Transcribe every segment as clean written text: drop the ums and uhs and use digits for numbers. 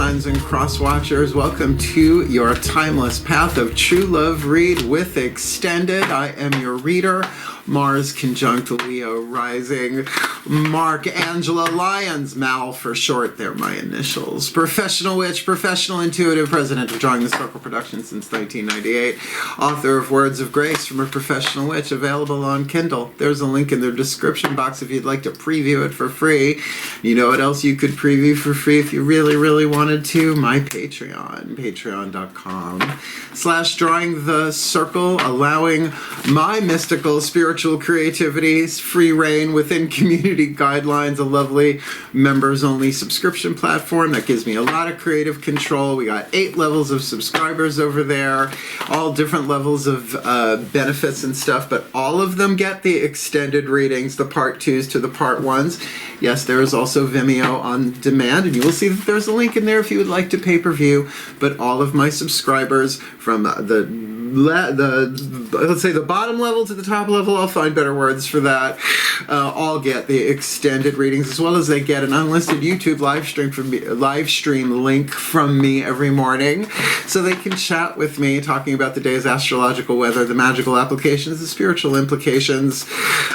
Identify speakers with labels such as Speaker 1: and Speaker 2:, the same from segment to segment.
Speaker 1: signs and cross watchers. Welcome to your timeless path of true love read with Extended. I am your reader, Mars conjunct Leo rising, Mark, Angelo, Lyons, Mal for short, they're my initials. Professional witch, professional intuitive, president of Drawing the Circle Productions since 1998, author of Words of Grace from a Professional Witch, available on Kindle. There's a link in the description box if you'd like to preview it for free. You know what else you could preview for free if you really wanted to? My Patreon, patreon.com/drawing the circle, allowing my mystical spiritual creativity's free reign within community guidelines, a lovely members-only subscription platform that gives me a lot of creative control. We got 8 levels of subscribers over there, all different levels of benefits and stuff, but all of them get the extended readings, the part 2s to the part 1s. Yes, there is also Vimeo on demand, and you will see that there's a link in there if you would like to pay-per-view, but all of my subscribers from let's say the bottom level to the top level, I'll find better words for that, all get the extended readings, as well as they get an unlisted YouTube live stream link from me every morning, so they can chat with me, talking about the day's astrological weather, the magical applications, the spiritual implications,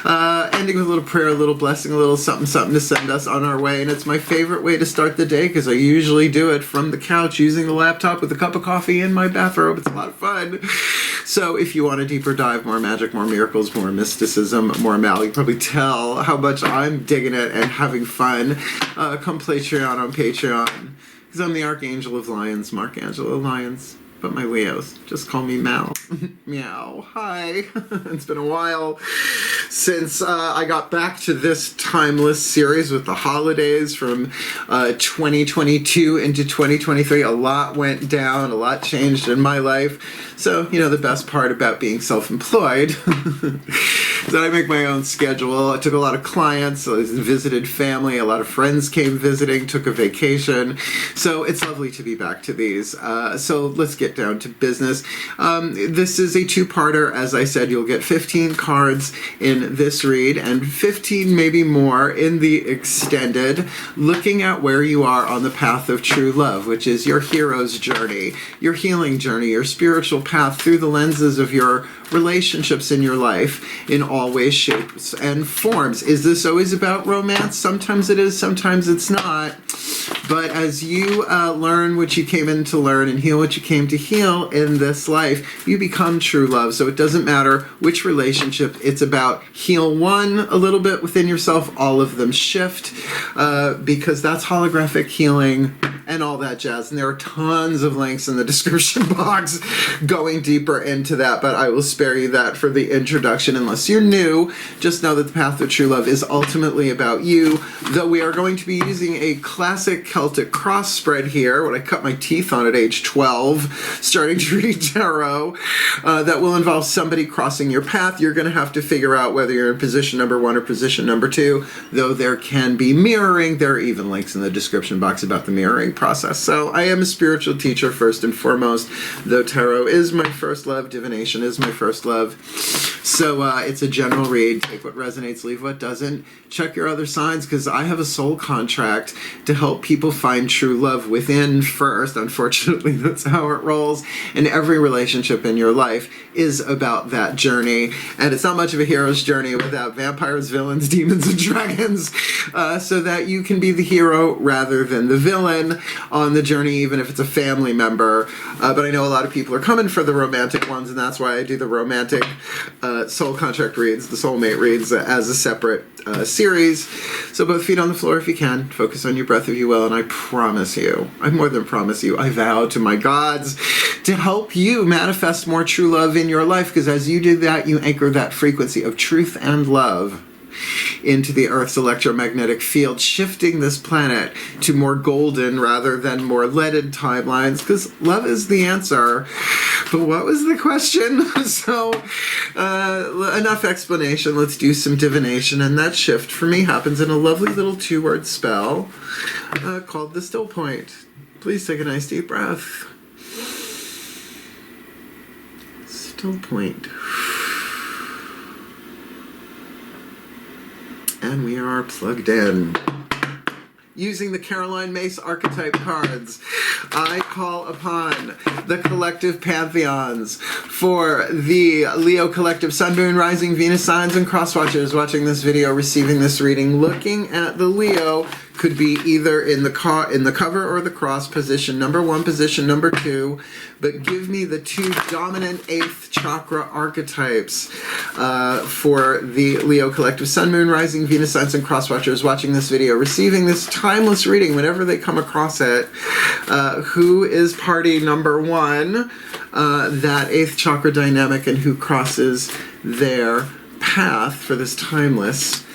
Speaker 1: ending with a little prayer, a little blessing, a little something to send us on our way. And it's my favorite way to start the day, because I usually do it from the couch using the laptop with a cup of coffee in my bathrobe. It's a lot of fun. So if you want a deeper dive, more magic, more miracles, more mysticism, more Mal, you can probably tell how much I'm digging it and having fun. Come Patreon on Patreon, because I'm the Archangel of Lyons, Mark Angelo Lyons. But my Leos, just call me Mal. Meow. Hi. It's been a while since I got back to this timeless series with the holidays from 2022 into 2023. A lot went down, a lot changed in my life. So, you know, the best part about being self-employed is that I make my own schedule. I took a lot of clients, I visited family, a lot of friends came visiting, took a vacation. So it's lovely to be back to these. So let's get down to business. This is a 2-parter. As I said, you'll get 15 cards in this read and 15, maybe more, in the extended, looking at where you are on the path of true love, which is your hero's journey, your healing journey, your spiritual path through the lenses of your relationships in your life in all ways, shapes, and forms. Is this always about romance? Sometimes it is, sometimes it's not. But as you learn what you came in to learn and heal what you came to heal in this life, you become true love. So it doesn't matter which relationship it's about. Heal one a little bit within yourself, all of them shift, because that's holographic healing and all that jazz. And there are tons of links in the description box going deeper into that, but I will spare you that for the introduction. Unless you're new, just know that the path of true love is ultimately about you, though we are going to be using a classic Celtic Cross spread here, what I cut my teeth on at age 12, starting to read tarot, that will involve somebody crossing your path. You're going to have to figure out whether you're in position number 1 or position number 2, though there can be mirroring. There are even links in the description box about the mirroring process. So I am a spiritual teacher first and foremost, though tarot is my first love, divination is my first love. So it's a general read. Take what resonates, leave what doesn't. Check your other signs, because I have a soul contract to help people find true love within first. Unfortunately, that's how it rolls. And every relationship in your life is about that journey. And it's not much of a hero's journey without vampires, villains, demons, and dragons, so that you can be the hero rather than the villain on the journey, even if it's a family member. But I know a lot of people are coming for the romantic ones, and that's why I do the romantic soul contract reads, the soulmate reads, as a separate series. So both feet on the floor if you can. Focus on your breath if you will, and I promise you, I more than promise you, I vow to my gods to help you manifest more true love in your life, because as you do that, you anchor that frequency of truth and love into the Earth's electromagnetic field, shifting this planet to more golden rather than more leaded timelines, because love is the answer. But what was the question? So, enough explanation. Let's do some divination. And that shift for me happens in a lovely little 2-word spell called the Still Point. Please take a nice deep breath. Still Point. And we are plugged in. using the Caroline Myss archetype cards, I call upon the collective pantheons for the Leo collective Sun, Moon, Rising, Venus signs and cross watchers watching this video, receiving this reading, looking at the Leo. Could be either in the cover or the cross, position number 1, position number 2, but give me the 2 dominant 8th chakra archetypes for the Leo collective Sun, Moon, Rising, Venus signs and cross watchers watching this video, receiving this timeless reading whenever they come across it. Who is party number 1, that 8th chakra dynamic, and who crosses their path for this timeless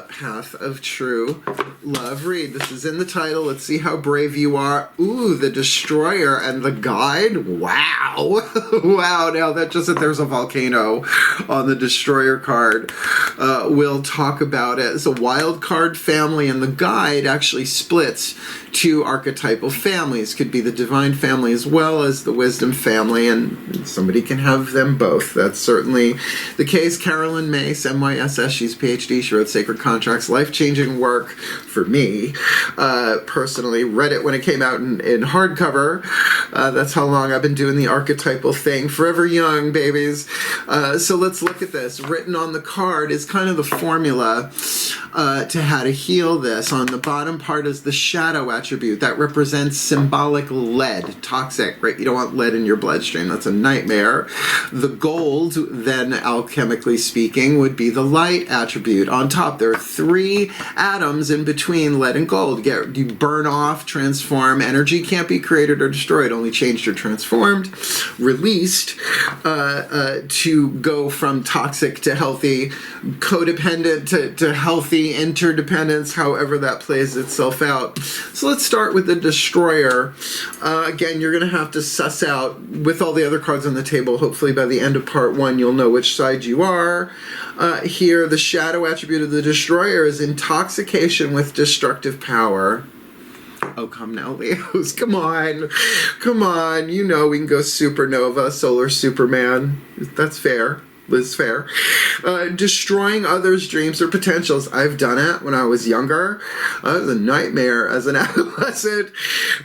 Speaker 1: path of true love read. This is in the title. Let's see how brave you are. Ooh, the Destroyer and the Guide. Wow. Wow. Now that just that there's a volcano on the Destroyer card. We'll talk about it. It's a wild card family, and the Guide actually splits 2 archetypal families. Could be the Divine family as well as the Wisdom family, and somebody can have them both. That's certainly the case. Caroline Myss, MYSS, she's a PhD. She wrote Sacred Contracts, life-changing work for me. Personally, read it when it came out in hardcover. That's how long I've been doing the archetypal thing. Forever young, babies. So let's look at this. Written on the card is kind of the formula to how to heal this. On the bottom part is the shadow attribute. That represents symbolic lead, toxic, right? You don't want lead in your bloodstream. That's a nightmare. The gold, then alchemically speaking, would be the light attribute. On top, there are 3 atoms in between lead and gold. You burn off, transform. Energy can't be created or destroyed, only changed or transformed, released to go from toxic to healthy, codependent to healthy, interdependence, however that plays itself out. So let's start with the Destroyer. Again, you're going to have to suss out, with all the other cards on the table, hopefully by the end of part 1, you'll know which side you are. Here, the shadow attribute of the Destroyer is intoxication with destructive power. Oh, come now, Leos. Come on. Come on. You know we can go supernova, solar Superman. That's fair. Liz Fair. Destroying others' dreams or potentials. I've done it when I was younger. It was a nightmare as an adolescent.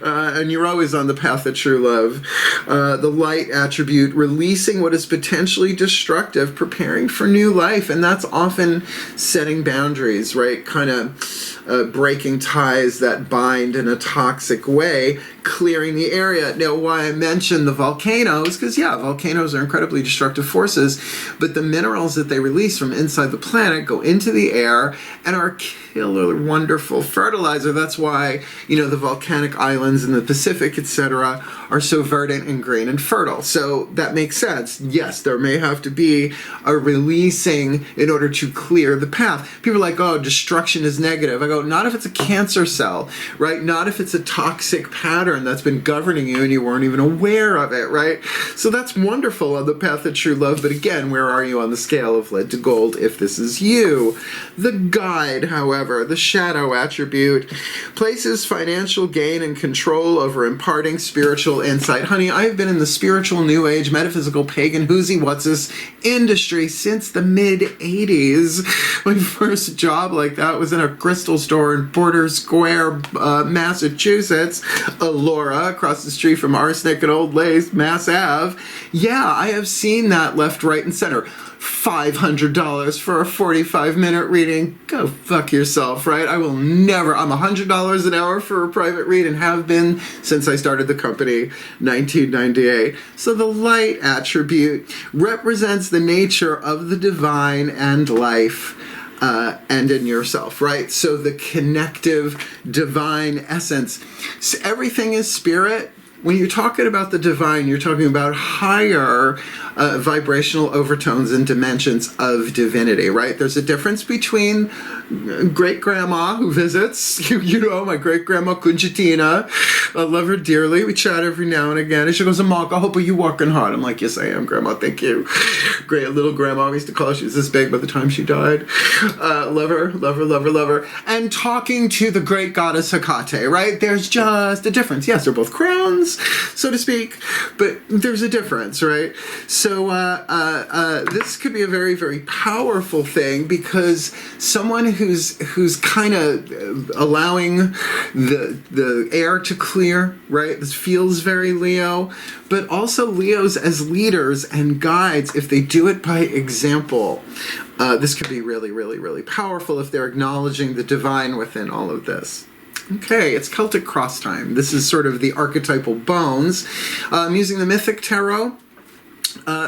Speaker 1: And you're always on the path of true love. The light attribute, releasing what is potentially destructive, preparing for new life. And that's often setting boundaries, right? Kind of breaking ties that bind in a toxic way, clearing the area. Now, why I mentioned the volcanoes, because yeah, volcanoes are incredibly destructive forces, but the minerals that they release from inside the planet go into the air and are killer wonderful fertilizer. That's why, you know, the volcanic islands in the Pacific, etc., are so verdant and green and fertile. So that makes sense. Yes, there may have to be a releasing in order to clear the path. People are like, oh, destruction is negative. I go, not if it's a cancer cell, right? Not if it's a toxic pattern that's been governing you and you weren't even aware of it, right? So that's wonderful on the path of true love. But again, where are you on the scale of lead to gold if this is you? The Guide, however, the shadow attribute, places financial gain and control over imparting spiritual insight. Honey, I've been in the spiritual new age, metaphysical, pagan, whoozy what's this industry since the mid-'80s. My first job like that was in a crystal store in Porter Square, Massachusetts. Laura, across the street from Arsenic and Old Lace, Mass Ave. Yeah, I have seen that left, right, and center. $500 for a 45-minute reading. Go fuck yourself, right? I will never. I'm $100 an hour for a private read and have been since I started the company, 1998. So the light attribute represents the nature of the divine and life. And in yourself, right? So the connective divine essence. So everything is spirit. When you're talking about the divine, you're talking about higher vibrational overtones and dimensions of divinity, right? There's a difference between great-grandma who visits, you know, my great-grandma Conchitina. I love her dearly. We chat every now and again. And she goes, Mark, I hope you working hard. I'm like, yes, I am, Grandma. Thank you. Great little grandma. We used to call her. She was this big by the time she died. Love her, love her, love her, love her. And talking to the great goddess Hecate, right? There's just a difference. Yes, they're both crowns. rules, so to speak, but there's a difference, right? So this could be a very, very powerful thing, because someone who's kind of allowing the air to clear, right? This feels very Leo, but also Leos as leaders and guides, if they do it by example, this could be really, really, really powerful if they're acknowledging the divine within all of this. Okay, it's Celtic Cross time. This is sort of the archetypal bones. I'm using the Mythic Tarot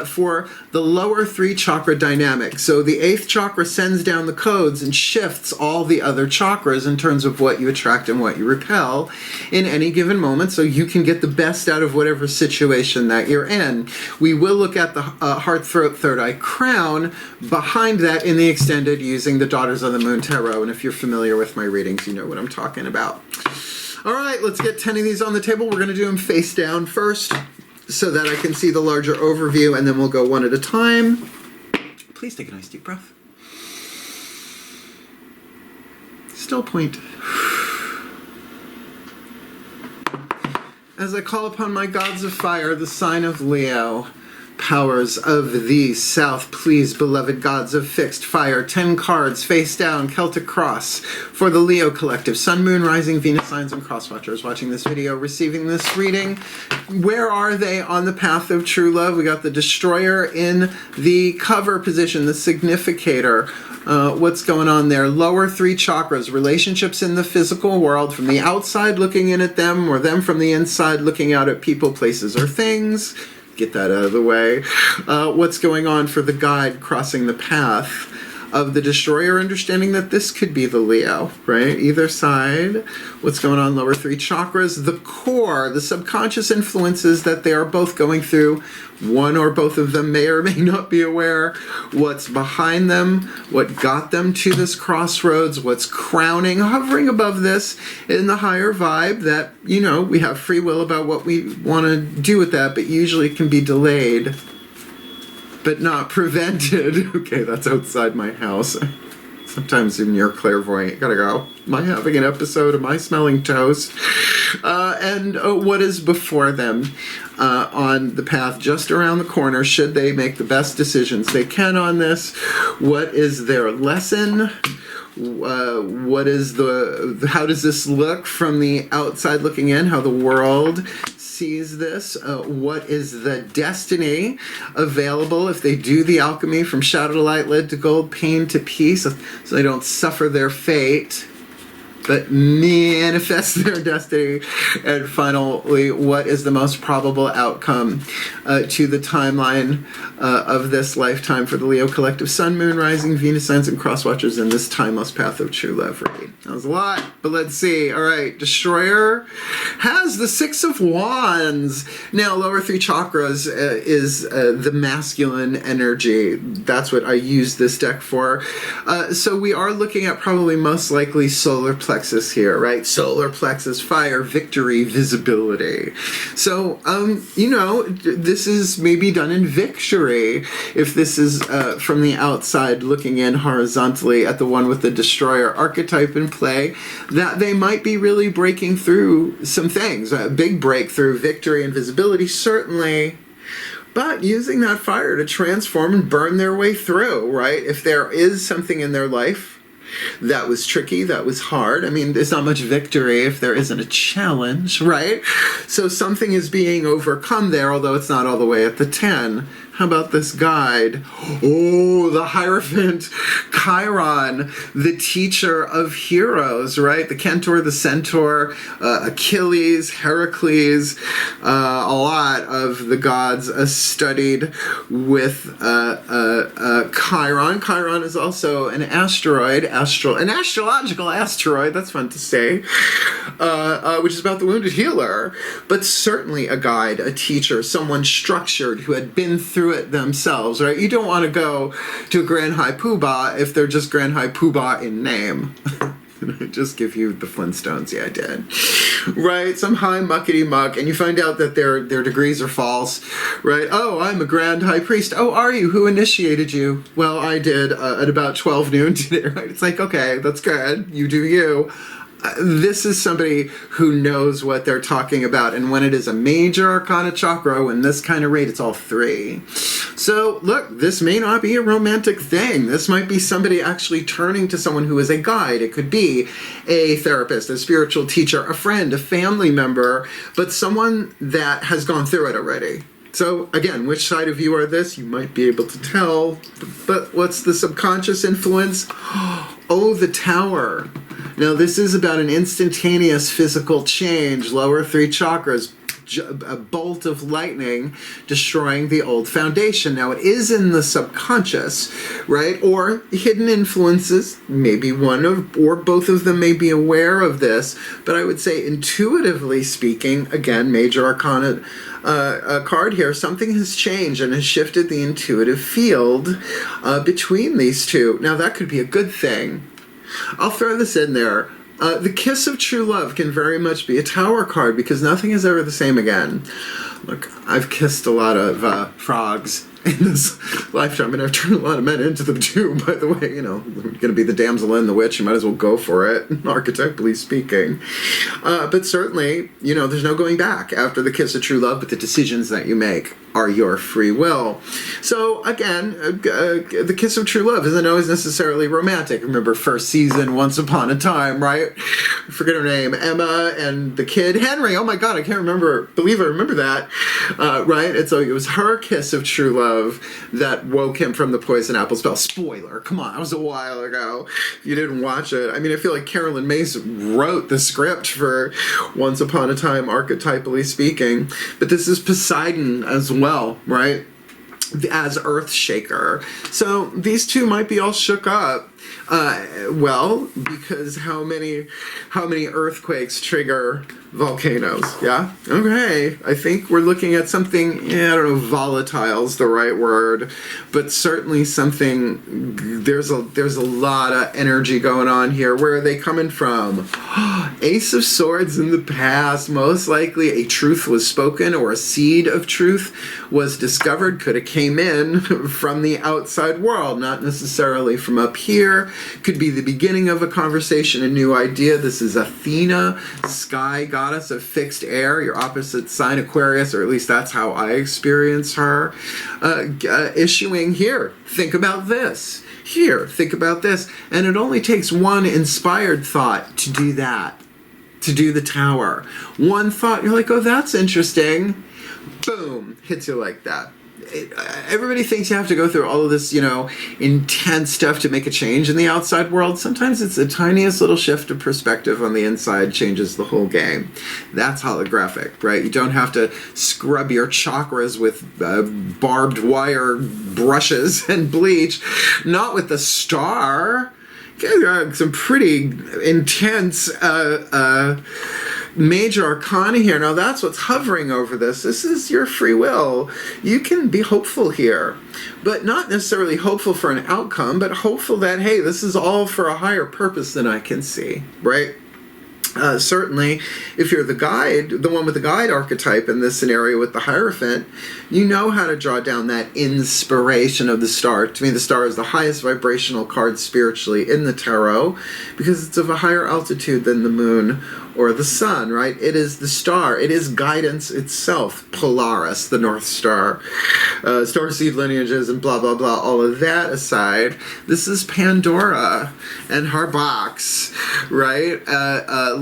Speaker 1: for the lower 3 chakra dynamic. So the 8th chakra sends down the codes and shifts all the other chakras in terms of what you attract and what you repel in any given moment, so you can get the best out of whatever situation that you're in. We will look at the heart, throat, third eye, crown behind that in the extended using the Daughters of the Moon Tarot, and if you're familiar with my readings, you know what I'm talking about. All right, let's get 10 of these on the table. We're going to do them face down first, so that I can see the larger overview, and then we'll go one at a time. Please take a nice deep breath. Still point. As I call upon my gods of fire, the sign of Leo, powers of the South, please, beloved gods of fixed fire, 10 cards, face down, Celtic Cross, for the Leo collective, Sun, Moon, Rising, Venus signs, and cross watchers watching this video, receiving this reading. Where are they on the path of true love? We got the Destroyer in the cover position, the Significator. What's going on there? Lower 3 chakras, relationships in the physical world, from the outside looking in at them, or them from the inside looking out at people, places, or things. Get that out of the way. What's going on for the guide crossing the path of the Destroyer, understanding that this could be the Leo, right? Either side. What's going on lower 3 chakras? The core, the subconscious influences that they are both going through. One or both of them may or may not be aware. What's behind them? What got them to this crossroads? What's crowning, hovering above this in the higher vibe that, you know, we have free will about what we want to do with that, but usually it can be delayed, but not prevented. Okay, that's outside my house. Sometimes in your clairvoyant, gotta go. Am I having an episode? Am I smelling toast? And what is before them on the path just around the corner? Should they make the best decisions they can on this? What is their lesson? What is how does this look from the outside looking in? How the world sees this? What is the destiny available if they do the alchemy from shadow to light, lead to gold, pain to peace, so they don't suffer their fate, but manifest their destiny? And finally, what is the most probable outcome to the timeline of this lifetime for the Leo collective, Sun, Moon, Rising, Venus signs, and cross watchers in this timeless path of true love read? That was a lot, but let's see. All right, Destroyer has the 6 of Wands. Now, lower 3 chakras is the masculine energy. That's what I use this deck for. So we are looking at probably most likely solar plexus here, right? Solar plexus, fire, victory, visibility. So, you know, this is maybe done in victory. If this is from the outside looking in horizontally at the one with the Destroyer archetype in play, that they might be really breaking through some things. A big breakthrough, victory and visibility, certainly, but using that fire to transform and burn their way through, right? If there is something in their life that was tricky, that was hard. I mean, there's not much victory if there isn't a challenge, right? So something is being overcome there, although it's not all the way at the 10. How about this guide? Oh, the Hierophant, Chiron, the teacher of heroes, right? The Centaur, the Centaur, Achilles, Heracles, a lot of the gods studied with Chiron. Chiron is also an asteroid, an astrological asteroid, that's fun to say, which is about the wounded healer, but certainly a guide, a teacher, someone structured who had been through it themselves, right? You don't want to go to a Grand High Poobah if they're just Grand High Poobah in name. I just give you the Flintstones. Yeah, I did. Right? Some high muckety muck, and you find out that their degrees are false, right? Oh, I'm a Grand High Priest. Oh, are you? Who initiated you? Well, I did at about 12 noon today, right? It's like, okay, that's good. You do you. This is somebody who knows what they're talking about. And when it is a major arcana chakra, when this kind of rate, it's all 3. So look, this may not be a romantic thing. This might be somebody actually turning to someone who is a guide. It could be a therapist, a spiritual teacher, a friend, a family member, but someone that has gone through it already. So again, which side of you are this? You might be able to tell, but what's the subconscious influence? Oh, the Tower. Now this is about an instantaneous physical change, lower 3 chakras, a bolt of lightning destroying the old foundation. Now it is in the subconscious, right? Or hidden influences, maybe one of, or both of them may be aware of this, but I would say intuitively speaking, again, major arcana card here, something has changed and has shifted the intuitive field between these two. Now that could be a good thing. I'll throw this in there. The kiss of true love can very much be a Tower card because nothing is ever the same again. Look, I've kissed a lot of frogs in this lifetime, and I've turned a lot of men into them too, by the way. You know, I'm going to be the damsel in the witch. You might as well go for it, archetypally speaking. But certainly, you know, there's no going back after the kiss of true love, but the decisions that you make are your free will. So again, the kiss of true love isn't always necessarily romantic. Remember first season, Once Upon a Time, right? I forget her name, Emma and the kid, Henry. Oh my God, I can't believe I remember that, right? And so it was her kiss of true love that woke him from the poison apple spell. Spoiler, come on, that was a while ago. If you didn't watch it, I mean, I feel like Carolyn Mace wrote the script for Once Upon a Time, archetypally speaking, but this is Poseidon as well, right? As Earthshaker. So these two might be all shook up. Well, because how many earthquakes trigger volcanoes? Yeah? Okay. I think we're looking at something, I don't know, volatile's the right word, but certainly something, there's a lot of energy going on here. Where are they coming from? Ace of Swords in the past. Most likely a truth was spoken or a seed of truth was discovered. Could have came in from the outside world, not necessarily from up here. Could be the beginning of a conversation, a new idea. This is Athena, sky goddess of fixed air, your opposite sign, Aquarius, or at least that's how I experience her, issuing here. Think about this. Here, think about this. And it only takes one inspired thought to do that, to do the Tower. One thought, you're like, oh, that's interesting. Boom, hits you like that. Everybody thinks you have to go through all of this, you know, intense stuff to make a change in the outside world. Sometimes it's the tiniest little shift of perspective on the inside changes the whole game. That's holographic, right? You don't have to scrub your chakras with barbed wire brushes and bleach. Not with the star. Some pretty intense major arcana here. Now that's what's hovering over this. This is your free will. You can be hopeful here, but not necessarily hopeful for an outcome, but hopeful that, hey, this is all for a higher purpose than I can see, right? Certainly, if you're the guide, the one with the guide archetype in this scenario with the Hierophant, you know how to draw down that inspiration of the star. To me, the star is the highest vibrational card spiritually in the tarot because it's of a higher altitude than the moon or the sun, right? It is the star. It is guidance itself. Polaris, the North Star. Starseed lineages and blah, blah, blah. All of that aside, this is Pandora and her box, right?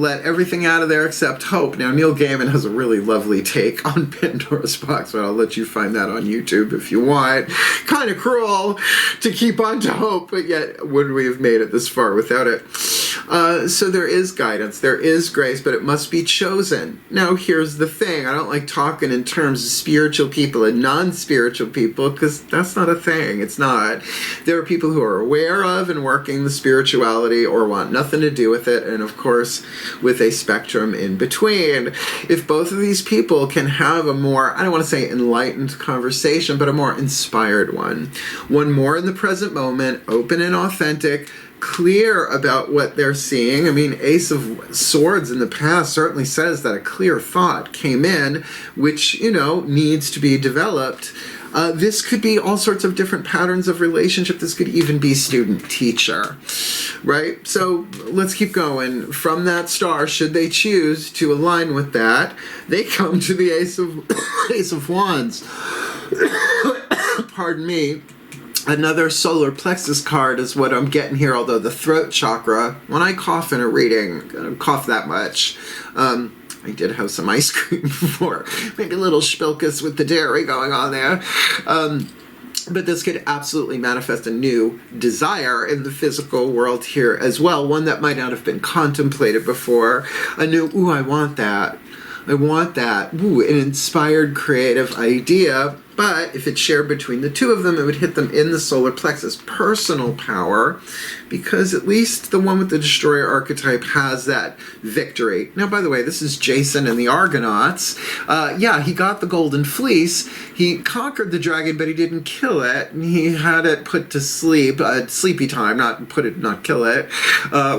Speaker 1: Let everything out of there except hope. Now, Neil Gaiman has a really lovely take on Pandora's box, but I'll let you find that on YouTube if you want. Kind of cruel to keep on to hope, but yet would we have made it this far without it? So there is guidance, there is grace, but it must be chosen. Now, here's the thing. I don't like talking in terms of spiritual people and non-spiritual people because that's not a thing. It's not. There are people who are aware of and working the spirituality or want nothing to do with it, and of course, with a spectrum in between. If both of these people can have a more, I don't want to say enlightened conversation, but a more inspired one more in the present moment, open and authentic, clear about what they're seeing. I mean, Ace of Swords in the past certainly says that a clear thought came in, which, you know, needs to be developed. This could be all sorts of different patterns of relationship. This could even be student-teacher, right? So let's keep going. From that star, should they choose to align with that, they come to the Ace of Wands. Pardon me. Another solar plexus card is what I'm getting here, although the throat chakra, when I cough in a reading, I don't cough that much. I did have some ice cream before. Maybe a little spilkus with the dairy going on there. But this could absolutely manifest a new desire in the physical world here as well. One that might not have been contemplated before. A new, ooh, I want that. I want that. Ooh, an inspired creative idea. But if it's shared between the two of them, it would hit them in the solar plexus. Personal power, because at least the one with the Destroyer archetype has that victory. Now, by the way, this is Jason and the Argonauts. Yeah, he got the golden fleece. He conquered the dragon, but he didn't kill it. He had it put to sleep, sleepy time, not kill it,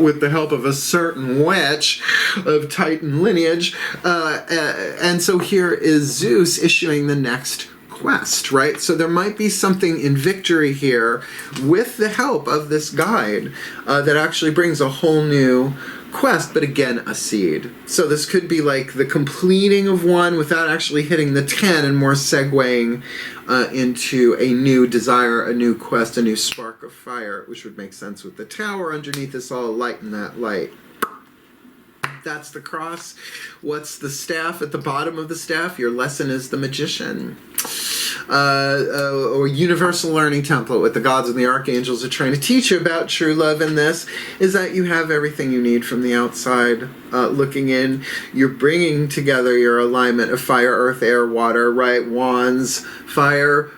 Speaker 1: with the help of a certain witch of Titan lineage. And so here is Zeus issuing the next quest, right? So there might be something in victory here with the help of this guide that actually brings a whole new quest, but again, a seed. So this could be like the completing of one without actually hitting the 10 and more segueing into a new desire, a new quest, a new spark of fire, which would make sense with the tower underneath us all, lighten that light. That's the cross. What's the staff at the bottom of the staff? Your lesson is the magician. Or universal learning template, what the gods and the archangels are trying to teach you about true love in this is that you have everything you need from the outside looking in. You're bringing together your alignment of fire, earth, air, water, right? Wands, fire,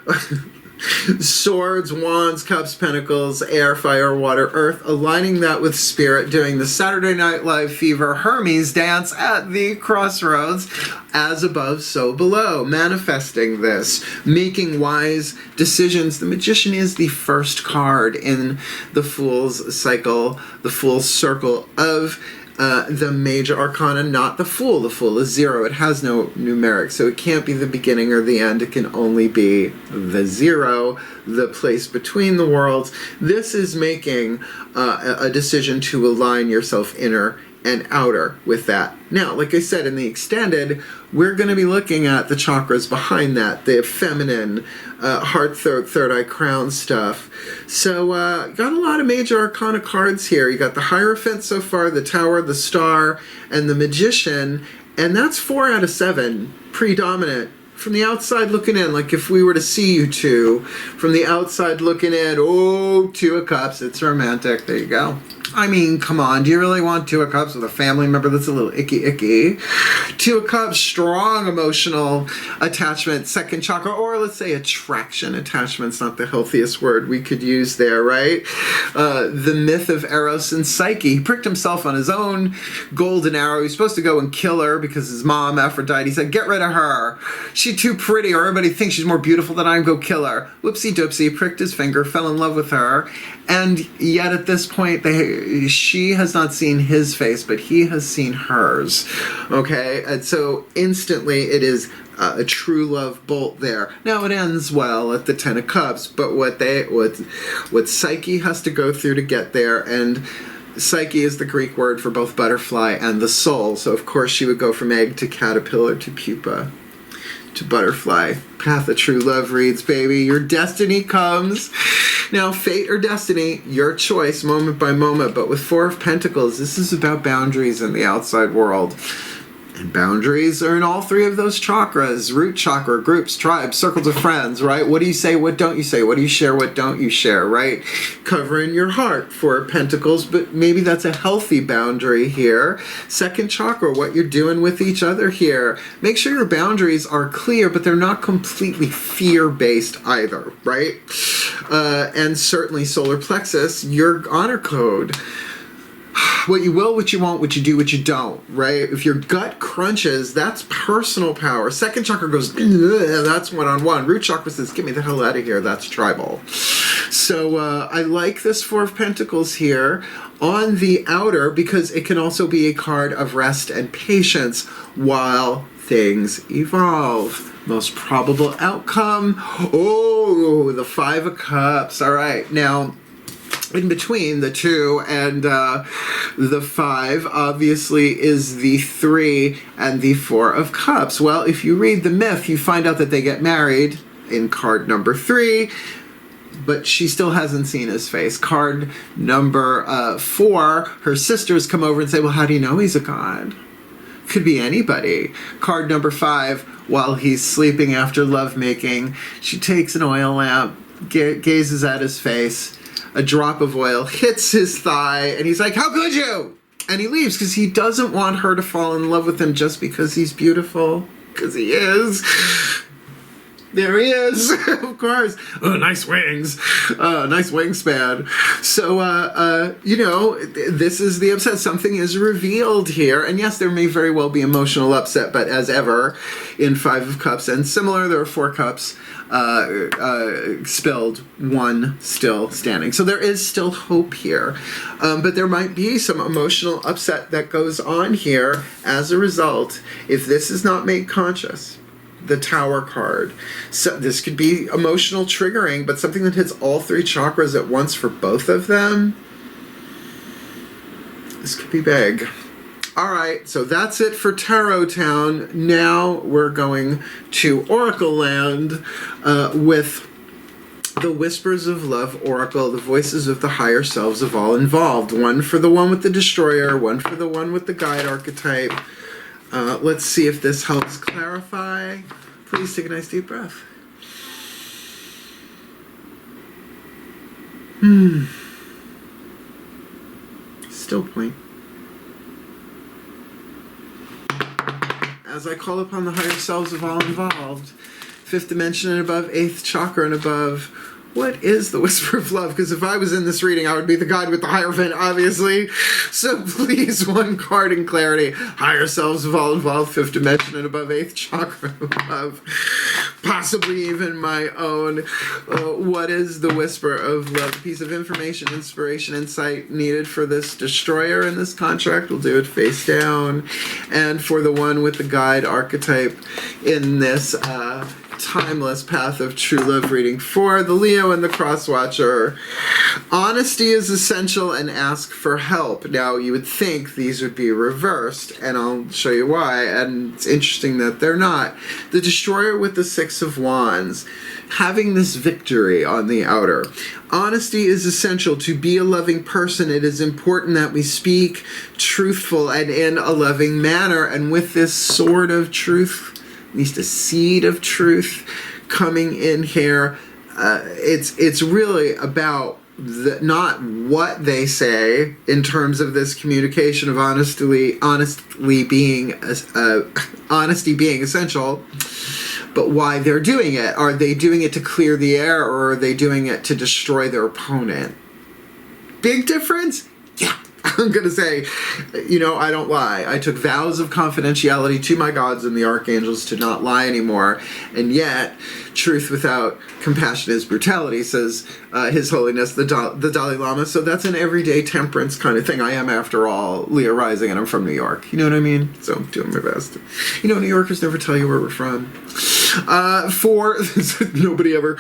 Speaker 1: swords, wands, cups, pentacles, air, fire, water, earth, aligning that with spirit, doing the Saturday Night Live Fever Hermes dance at the crossroads, as above, so below, manifesting this, making wise decisions. The magician is the first card in the Fool's cycle, the Fool's circle of the major arcana, not the Fool. The Fool is 0. It has no numeric, so it can't be the beginning or the end. It can only be the 0, the place between the worlds. This is making a decision to align yourself inner and outer with that. Now, like I said, in the extended, we're going to be looking at the chakras behind that, the feminine, heart, third eye, crown stuff. So, got a lot of major arcana cards here. You got the Hierophant so far, the Tower, the Star, and the Magician, and that's 4 out of 7, predominant. From the outside looking in, like if we were to see you two, from the outside looking in, oh, 2 of Cups, it's romantic. There you go. I mean, come on, do you really want 2 of Cups with a family member that's a little icky? 2 of Cups, strong emotional attachment, second chakra, or let's say attraction. Attachment's not the healthiest word we could use there, right? The myth of Eros and Psyche. He pricked himself on his own golden arrow. He was supposed to go and kill her because his mom, Aphrodite, said, get rid of her. She's too pretty, or everybody thinks she's more beautiful than I am, go kill her. Whoopsie doopsie, pricked his finger, fell in love with her, and yet at this point, she has not seen his face, but he has seen hers, okay? And so instantly it is a true love bolt there. Now it ends well at the 10 of Cups, but what Psyche has to go through to get there, and Psyche is the Greek word for both butterfly and the soul, so of course she would go from egg to caterpillar to pupa to butterfly. Path of true love reads, baby, your destiny comes. Now, fate or destiny, your choice, moment by moment. But with 4 of Pentacles, this is about boundaries in the outside world. And boundaries are in all 3 of those chakras. Root chakra, groups, tribes, circles of friends, right? What do you say, what don't you say? What do you share, what don't you share, right? Covering your heart, 4 Pentacles, but maybe that's a healthy boundary here. Second chakra, what you're doing with each other here. Make sure your boundaries are clear, but they're not completely fear-based either, right? And certainly solar plexus, your honor code. What you will, what you won't, what you do, what you don't, right? If your gut crunches, that's personal power. Second chakra goes, that's one-on-one. Root chakra says, get me the hell out of here. That's tribal. So I like this Four of Pentacles here on the outer because it can also be a card of rest and patience while things evolve. Most probable outcome. Oh, the Five of Cups. All right. Now, in between the 2 and the 5, obviously, is the 3 and the 4 of Cups. Well, if you read the myth, you find out that they get married in card number 3, but she still hasn't seen his face. Card number 4, her sisters come over and say, well, how do you know he's a god? Could be anybody. Card number 5, while he's sleeping after lovemaking, she takes an oil lamp, gazes at his face, a drop of oil hits his thigh, and he's like, how could you? And he leaves because he doesn't want her to fall in love with him just because he's beautiful. Because he is. There he is, of course. Oh, nice wings. Nice wingspan. So, you know, this is the upset. Something is revealed here. And yes, there may very well be emotional upset, but as ever, in 5 of Cups and similar, there are 4 cups spilled, 1 still standing. So there is still hope here. But there might be some emotional upset that goes on here as a result if this is not made conscious. The Tower card. So this could be emotional triggering, but something that hits all 3 chakras at once for both of them. This could be big. All right, so that's it for Tarot Town. Now we're going to Oracle Land with the Whispers of Love Oracle, the voices of the higher selves of all involved. One for the one with the Destroyer, one for the one with the Guide archetype. Let's see if this helps clarify. Please take a nice deep breath. Still point. As I call upon the higher selves of all involved, 5th dimension and above, 8th chakra and above, what is the Whisper of Love? Because if I was in this reading, I would be the god with the Hierophant, obviously. So please, one card in clarity. Higher selves of all involved, 5th dimension and above, 8th chakra and above. Possibly even my own. What is the Whisper of Love? A piece of information, inspiration, insight needed for this Destroyer in this contract. We'll do it face down. And for the one with the Guide archetype in this timeless path of true love reading for the Leo and the Cross Watcher. Honesty is essential and ask for help. Now, you would think these would be reversed, and I'll show you why, and it's interesting that they're not. The Destroyer with the 6 of Wands, having this victory on the outer. Honesty is essential. To be a loving person, it is important that we speak truthful and in a loving manner, and with this sword of truth, at least a seed of truth coming in here. It's really about not what they say in terms of this communication of honesty being essential, but why they're doing it. Are they doing it to clear the air, or are they doing it to destroy their opponent? Big difference? Yeah. I'm going to say, you know, I don't lie. I took vows of confidentiality to my gods and the archangels to not lie anymore. And yet, truth without compassion is brutality, says His Holiness, the Dalai Lama. So that's an everyday temperance kind of thing. I am, after all, Leo rising, and I'm from New York. You know what I mean? So I'm doing my best. You know, New Yorkers never tell you where we're from. Nobody ever.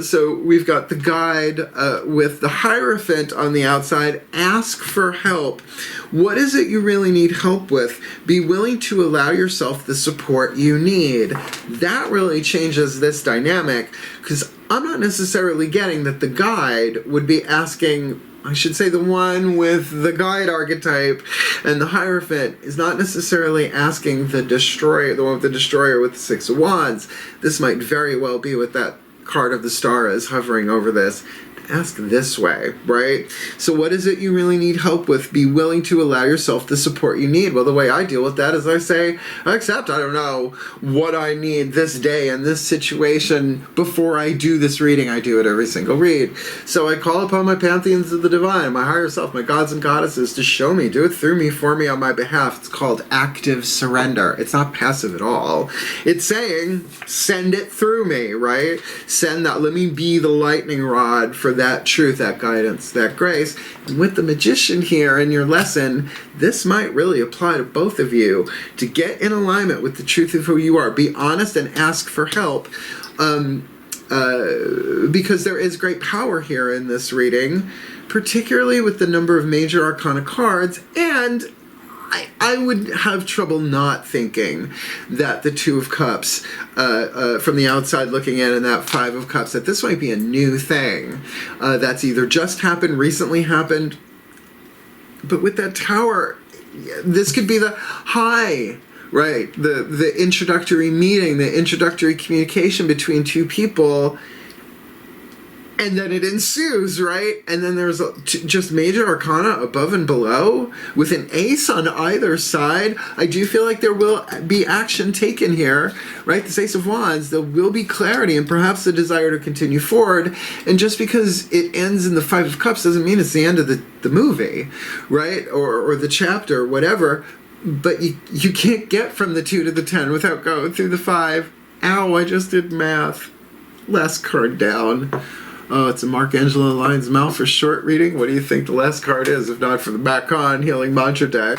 Speaker 1: So we've got the Guide with the Hierophant on the outside. Ask for help. What is it you really need help with? Be willing to allow yourself the support you need. That really changes this dynamic, because I'm not necessarily getting that the Guide would be asking, I should say the one with the Guide archetype and the Hierophant is not necessarily asking the Destroyer, the one with the Destroyer with the 6 of Wands. This might very well be what that card of the Star is hovering over this. ask this way, right? So what is it you really need help with? Be willing to allow yourself the support you need. Well, the way I deal with that is I say, I accept, I don't know what I need this day in this situation. Before I do this reading, I do it every single read. So I call upon my pantheons of the divine, my higher self, my gods and goddesses to show me, do it through me, for me, on my behalf. It's called active surrender. It's not passive at all. It's saying, send it through me, right? Send that, let me be the lightning rod for that truth, that guidance, that grace. And with the magician here in your lesson, this might really apply to both of you to get in alignment with the truth of who you are. Be honest and ask for help. Because there is great power here in this reading, particularly with the number of major arcana cards, and I would have trouble not thinking that the Two of Cups, from the outside looking in, and that Five of Cups, that this might be a new thing that's either just happened, recently happened. But with that Tower, this could be the high, right? The introductory meeting, the introductory communication between two people. And then it ensues, right? And then there's just major arcana above and below with an ace on either side. I do feel like there will be action taken here, right? This Ace of Wands, there will be clarity and perhaps the desire to continue forward. And just because it ends in the Five of Cups doesn't mean it's the end of the movie, right? Or the chapter, whatever. But you can't get from the 2 to the 10 without going through the 5. Ow, I just did math. Last card down. Oh, it's a Angelo Lyons Mouth for short reading. What do you think the last card is, if not for the back on Healing Mantra deck?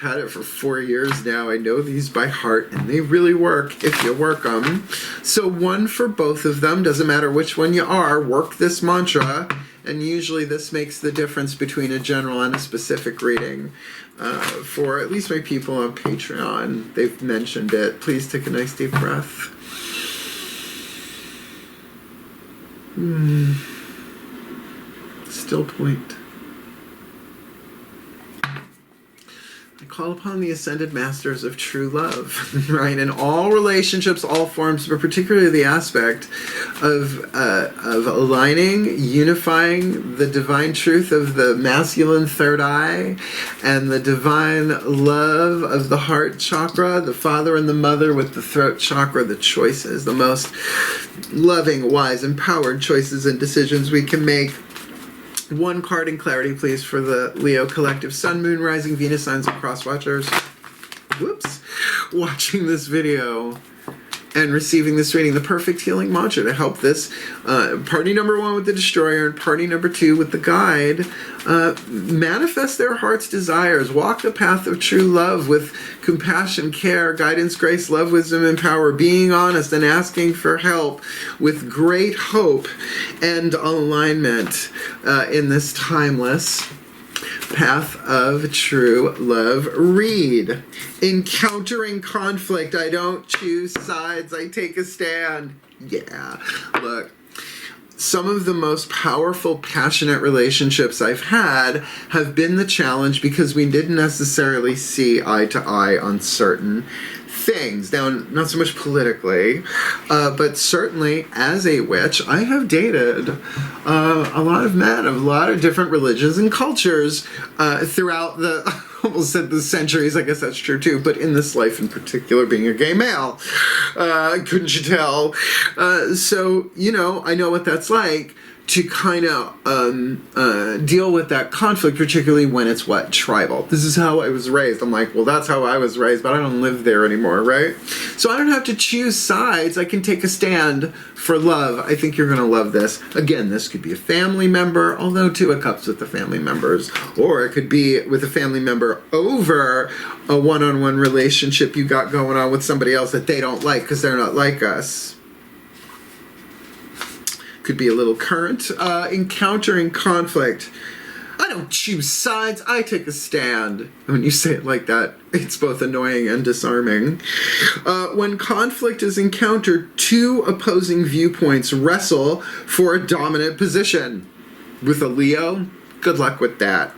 Speaker 1: Had it for 4 years now. I know these by heart, and they really work if you work them. So one for both of them. Doesn't matter which one you are. Work this mantra, and usually this makes the difference between a general and a specific reading. For at least my people on Patreon, they've mentioned it. Please take a nice deep breath. Still point. I call upon the ascended masters of true love, right? In all relationships, all forms, but particularly the aspect of aligning, unifying the divine truth of the masculine third eye and the divine love of the heart chakra, the father and the mother with the throat chakra, the choices, the most loving, wise, empowered choices and decisions we can make. One card in clarity, please, for the Leo collective. Sun, Moon, Rising, Venus signs and cross watchers. Whoops. Watching this video and receiving this reading. The perfect healing mantra to help this party number 1 with the Destroyer and party number 2 with the Guide manifest their heart's desires. Walk the path of true love with compassion, care, guidance, grace, love, wisdom, and power. Being honest and asking for help with great hope and alignment in this timeless path of true love. Read. Encountering conflict. I don't choose sides. I take a stand. Yeah. Look. Some of the most powerful, passionate relationships I've had have been the challenge because we didn't necessarily see eye to eye on certain things. Now, not so much politically, but certainly as a witch, I have dated a lot of men of a lot of different religions and cultures throughout the, almost said the centuries, I guess that's true too, but in this life in particular, being a gay male, couldn't you tell? So, you know, I know what that's like to kind of deal with that conflict, particularly when it's what? Tribal. This is how I was raised. I'm like, well, that's how I was raised, but I don't live there anymore, right? So I don't have to choose sides. I can take a stand for love. I think you're going to love this. Again, this could be a family member, although 2 of Cups with the family members, or it could be with a family member over a one-on-one relationship you got going on with somebody else that they don't like because they're not like us. Could be a little current. Encountering conflict. I don't choose sides. I take a stand. When you say it like that, it's both annoying and disarming. When conflict is encountered, 2 opposing viewpoints wrestle for a dominant position. With a Leo, good luck with that.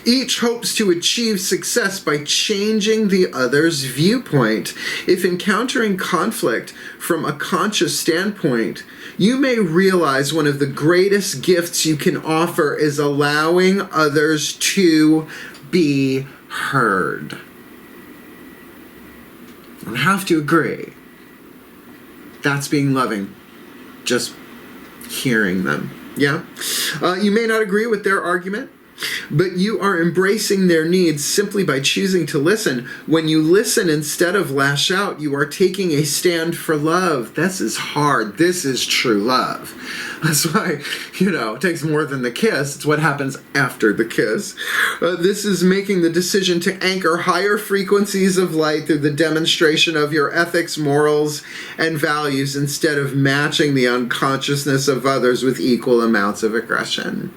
Speaker 1: Each hopes to achieve success by changing the other's viewpoint. If encountering conflict from a conscious standpoint, you may realize one of the greatest gifts you can offer is allowing others to be heard. I have to agree. That's being loving. Just hearing them. Yeah? You may not agree with their argument, but you are embracing their needs simply by choosing to listen. When you listen instead of lash out, you are taking a stand for love. This is hard. This is true love. That's why, it takes more than the kiss. It's what happens after the kiss. This is making the decision to anchor higher frequencies of light through the demonstration of your ethics, morals, and values instead of matching the unconsciousness of others with equal amounts of aggression.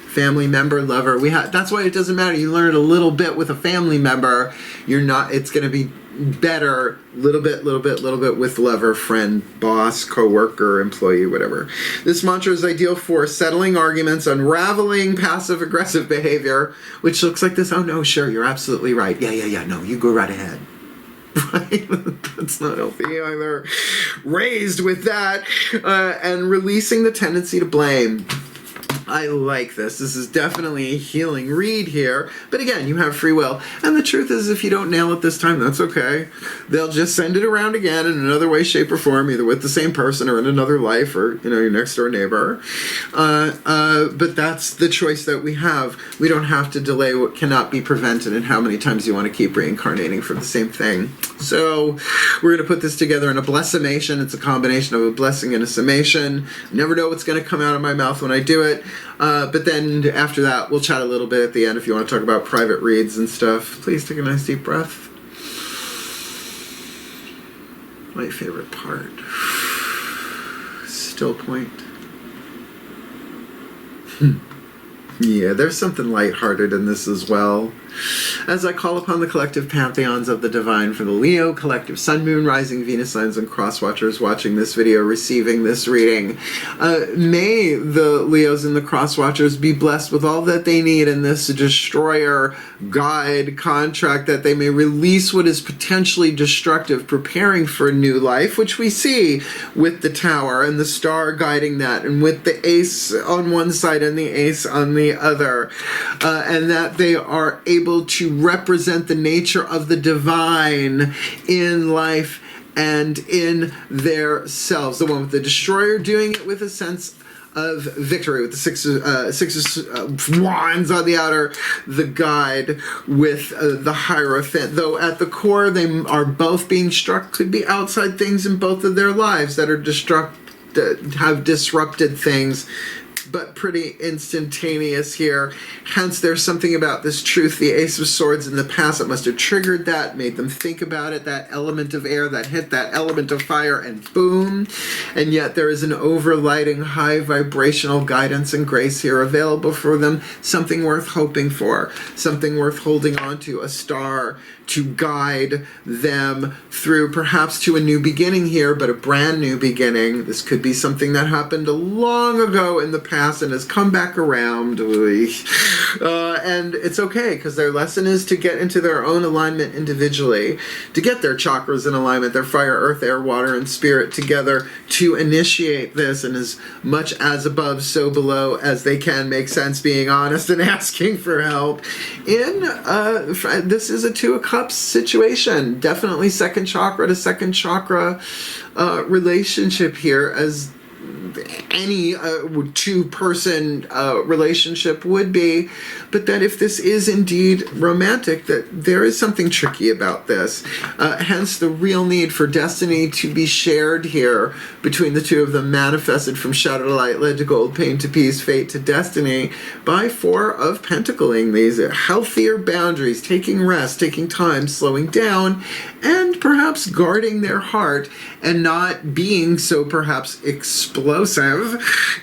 Speaker 1: Family member, lover. That's why it doesn't matter. You learn a little bit with a family member. It's going to be better, little bit with lover, friend, boss, coworker, employee, whatever. This mantra is ideal for settling arguments, unraveling passive-aggressive behavior, which looks like this. Oh, no, sure, you're absolutely right. Yeah, no, you go right ahead. Right? That's not healthy either. Raised with that, and releasing the tendency to blame. I like this. This is definitely a healing read here. But again, you have free will. And the truth is, if you don't nail it this time, that's okay. They'll just send it around again in another way, shape, or form, either with the same person or in another life or, your next door neighbor. But that's the choice that we have. We don't have to delay what cannot be prevented and how many times you want to keep reincarnating for the same thing. So we're going to put this together in a blessimation. It's a combination of a blessing and a summation. Never know what's going to come out of my mouth when I do it. But then after that, we'll chat a little bit at the end if you want to talk about private reads and stuff. Please take a nice deep breath. My favorite part. Still point. Yeah, there's something lighthearted in this as well. As I call upon the collective pantheons of the divine for the Leo collective Sun, Moon, Rising, Venus, Lions, and Cross Watchers watching this video, receiving this reading, may the Leos and the Cross Watchers be blessed with all that they need in this destroyer guide contract, that they may release what is potentially destructive, preparing for a new life, which we see with the Tower and the star guiding that, and with the Ace on one side and the Ace on the other, and that they are able to represent the nature of the divine in life and in their selves. The one with the destroyer doing it with a sense of victory, with the six of wands on the outer, the guide with the Hierophant. Though at the core they are both being struck, could be outside things in both of their lives that are have disrupted things, but pretty instantaneous here. Hence, there's something about this truth, the Ace of Swords in the past, that must have triggered that, made them think about it, that element of air that hit that element of fire, and boom. And yet there is an overlighting, high vibrational guidance and grace here available for them, something worth hoping for, something worth holding on to, a star to guide them through, perhaps to a new beginning here, but a brand new beginning. This could be something that happened long ago in the past and has come back around. And it's okay, because their lesson is to get into their own alignment individually, to get their chakras in alignment, their fire, earth, air, water, and spirit together, to initiate this, and as much as above, so below, as they can make sense, being honest and asking for help. This is a Two of Cups situation. Definitely second chakra to second chakra relationship here, as any two-person relationship would be, but that if this is indeed romantic, that there is something tricky about this. Hence the real need for destiny to be shared here between the two of them, manifested from shadow to light, led to gold, pain to peace, fate to destiny, by Four of Pentacling these healthier boundaries, taking rest, taking time, slowing down, and perhaps guarding their heart and not being so perhaps explosive,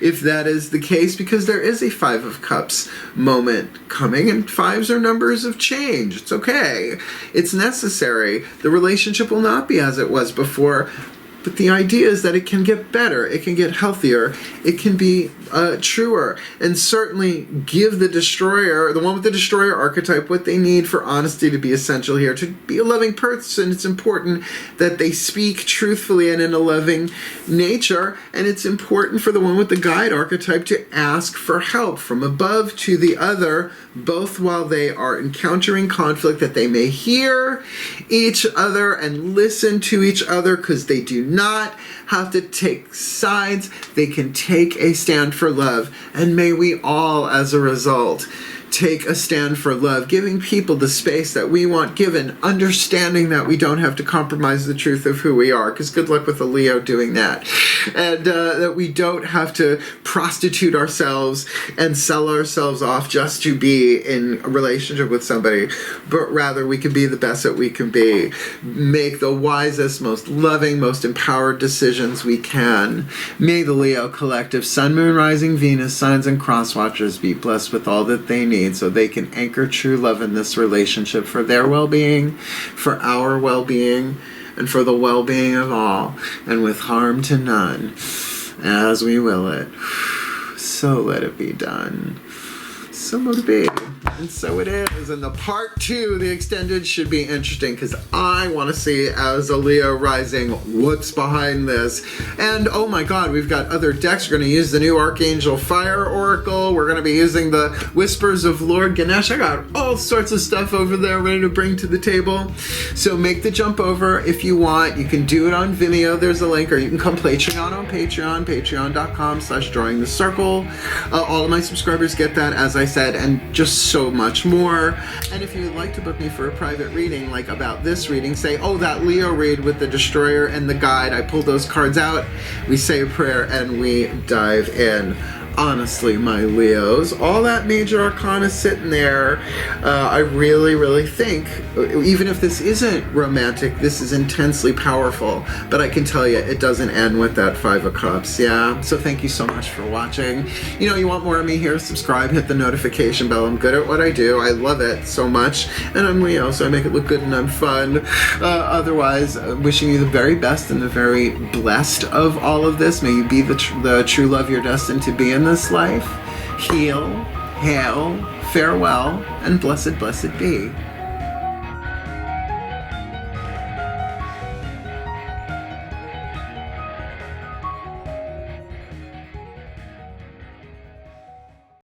Speaker 1: if that is the case, because there is a Five of Cups moment coming, and fives are numbers of change. It's okay. It's necessary. The relationship will not be as it was before, But the idea is that it can get better, it can get healthier, it can be truer, and certainly give the destroyer, the one with the destroyer archetype, what they need for honesty to be essential here. To be a loving person, it's important that they speak truthfully and in a loving nature, and it's important for the one with the guide archetype to ask for help from above to the other, both while they are encountering conflict, that they may hear each other and listen to each other, because they do not have to take sides. They can take a stand for love. And may we all, as a result, take a stand for love, giving people the space that we want given, understanding that we don't have to compromise the truth of who we are, because good luck with a Leo doing that, and that we don't have to prostitute ourselves and sell ourselves off just to be in a relationship with somebody, but rather we can be the best that we can be, make the wisest, most loving, most empowered decisions we can. May the Leo collective, Sun, Moon, Rising, Venus, signs, and cross watchers be blessed with all that they need, so they can anchor true love in this relationship for their well-being, for our well-being, and for the well-being of all, and with harm to none, as we will it. So let it be done. So let it be. And so it is. And the part 2, the extended, should be interesting, because I want to see, as a Leo rising, what's behind this. And oh my god, we've got other decks. We're going to use the new Archangel Fire Oracle. We're going to be using the Whispers of Lord Ganesh. I got all sorts of stuff over there ready to bring to the table. So make the jump over if you want. You can do it on Vimeo. There's a link, or you can come Patreon on Patreon, patreon.com/drawingthecircle. All of my subscribers get that, as I said, and just so much more. And if you would like to book me for a private reading, like about this reading, say, oh, that Leo read with the destroyer and the guide, I pulled those cards out, we say a prayer, and we dive in. Honestly, my Leos, all that major arcana sitting there, I really, really think, even if this isn't romantic, this is intensely powerful. But I can tell you, it doesn't end with that 5 of Cups, yeah? So thank you so much for watching. You know, you want more of me here, subscribe, hit the notification bell. I'm good at what I do. I love it so much. And I'm Leo, so I make it look good and I'm fun. Otherwise, wishing you the very best and the very blessed of all of this. May you be the true love you're destined to be in this life. Heal, hail, farewell, and blessed, blessed be.